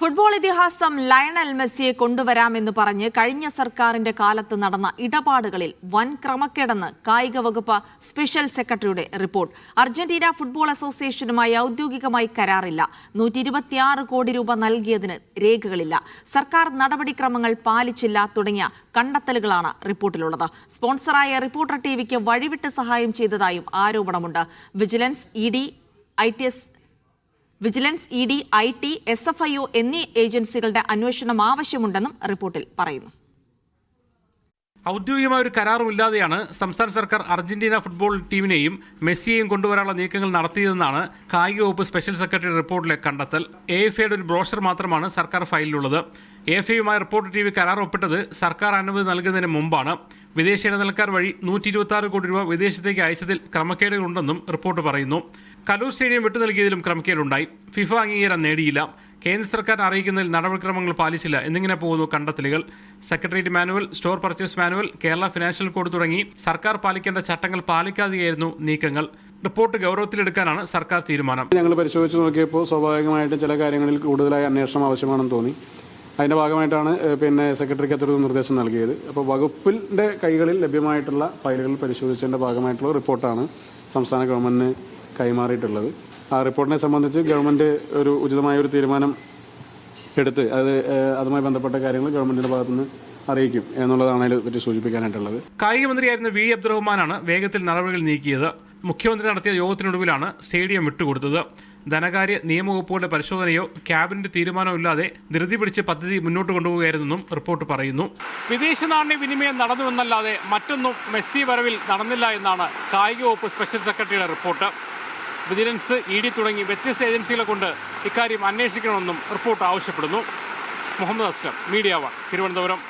Football ഇതിഹാസം Lionel മെസ്സിയെ കൊണ്ടുവരാമെന്ന് പറഞ്ഞ് കഴിഞ്ഞ സർക്കാരിന്റെ കാലത്ത് നടന്ന ഇടപാടുകളിൽ വൻ ക്രമക്കേടെന്ന് കായിക വകുപ്പ് സ്പെഷ്യൽ സെക്രട്ടറിയുടെ റിപ്പോർട്ട്. അർജന്റീന ഫുട്ബോൾ അസോസിയേഷനുമായി ഔദ്യോഗികമായി കരാറില്ല. 126 കോടി രൂപ നൽകിയതിന് രേഖകളില്ല. സർക്കാർ നടപടിക്രമങ്ങൾ പാലിച്ചില്ല തുടങ്ങിയ കണ്ടെത്തലുകളാണ് റിപ്പോർട്ടിലുള്ളത്. സ്പോൺസറായ റിപ്പോർട്ടർ ടിവിക്ക് വഴിവിട്ട് സഹായം ചെയ്തതായും ആരോപണമുണ്ട്. Vigilance, E D, IT, SFIO എന്നീ ഏജൻസികളുടെ അന്വേഷണം ആവശ്യമുണ്ടെന്നും റിപ്പോർട്ടിൽ പറയുന്നു. ഔദ്യോഗികമായ ഒരു കരാറുമില്ലാതെയാണ് സംസ്ഥാന സർക്കാർ അർജന്റീന ഫുട്ബോൾ ടീമിനെയും മെസ്സിയെയും കൊണ്ടുവരാനുള്ള നീക്കങ്ങൾ നടത്തിയതെന്നാണ് കായിക വകുപ്പ് സ്പെഷ്യൽ സെക്രട്ടറി റിപ്പോർട്ടിലെ കണ്ടെത്തൽ. AFAയുടെ ഒരു ബ്രോഷർ മാത്രമാണ് സർക്കാർ ഫയലിലുള്ളത്. AFAയുമായി റിപ്പോർട്ടർ TV കരാർ ഒപ്പിട്ടത് സർക്കാർ അനുമതി നൽകുന്നതിന് മുമ്പാണ്. വിദേശ ഇടനിലക്കാർ വഴി 126 കോടി രൂപ വിദേശത്തേക്ക് അയച്ചതിൽ ക്രമക്കേടുകളുണ്ടെന്നും റിപ്പോർട്ട് പറയുന്നു. കലൂർ സ്റ്റേഡിയം വിട്ടു നൽകിയതിലും ക്രമക്കേടുണ്ടായി. FIFA അംഗീകാരം നേടിയില്ല. കേന്ദ്ര സർക്കാർ അറിയിക്കുന്നതിൽ നടപടിക്രമങ്ങൾ പാലിച്ചില്ല എന്നിങ്ങനെ പോകുന്നു കണ്ടെത്തലുകൾ. Secretariat manual, store purchase manual, Kerala financial code തുടങ്ങി സർക്കാർ പാലിക്കേണ്ട ചട്ടങ്ങൾ പാലിക്കാതെയായിരുന്നു നീക്കങ്ങൾ. റിപ്പോർട്ട് ഗൗരവത്തിലെടുക്കാനാണ് സർക്കാർ തീരുമാനം. ഞങ്ങൾ പരിശോധിച്ച് നോക്കിയപ്പോൾ സ്വാഭാവികമായിട്ടും ചില കാര്യങ്ങളിൽ കൂടുതലായി അന്വേഷണം ആവശ്യമാണെന്ന് തോന്നി. അതിൻ്റെ ഭാഗമായിട്ടാണ് സെക്രട്ടറിക്ക് അത്തരൊരു നിർദ്ദേശം നൽകിയത്. അപ്പോൾ വകുപ്പിൻ്റെ കൈകളിൽ ലഭ്യമായിട്ടുള്ള ഫയലുകൾ പരിശോധിച്ചതിൻ്റെ ഭാഗമായിട്ടുള്ള റിപ്പോർട്ടാണ് സംസ്ഥാന ഗവൺമെൻറ്റിന് കൈമാറിയിട്ടുള്ളത്. ആ റിപ്പോർട്ടിനെ സംബന്ധിച്ച് ഗവൺമെൻറ് ഒരു ഉചിതമായ ഒരു തീരുമാനം എടുത്ത് അതുമായി ബന്ധപ്പെട്ട കാര്യങ്ങൾ ഗവൺമെൻറ്റിൻ്റെ ഭാഗത്തുനിന്ന് അറിയിക്കും എന്നുള്ളതാണ് അതിനെപ്പറ്റി സൂചിപ്പിക്കാനായിട്ടുള്ളത്. കായിക മന്ത്രിയായിരുന്ന VV അബ്ദുറഹ്മാനാണ് വേഗത്തിൽ നടപടികൾ നീക്കിയത്. മുഖ്യമന്ത്രി നടത്തിയ യോഗത്തിനൊടുവിലാണ് സ്റ്റേഡിയം വിട്ടുകൊടുത്തത്. ധനകാര്യ നിയമവകുപ്പുകളുടെ പരിശോധനയോ ക്യാബിനറ്റ് തീരുമാനമോ ഇല്ലാതെ ധൃതി പിടിച്ച് പദ്ധതി മുന്നോട്ട് കൊണ്ടുപോകുകയായിരുന്നെന്നും റിപ്പോർട്ട് പറയുന്നു. വിദേശ നാണ്യ വിനിമയം നടന്നുവെന്നല്ലാതെ മറ്റൊന്നും മെസ്സി വരവിൽ നടന്നില്ല എന്നാണ് കായിക വകുപ്പ് സ്പെഷ്യൽ സെക്രട്ടറിയുടെ റിപ്പോർട്ട്. വിജിലൻസ്, ED തുടങ്ങി വ്യത്യസ്ത ഏജൻസികളെ കൊണ്ട് ഇക്കാര്യം അന്വേഷിക്കണമെന്നും റിപ്പോർട്ട് ആവശ്യപ്പെടുന്നു. മുഹമ്മദ് അസ്ലം, മീഡിയ 1, തിരുവനന്തപുരം.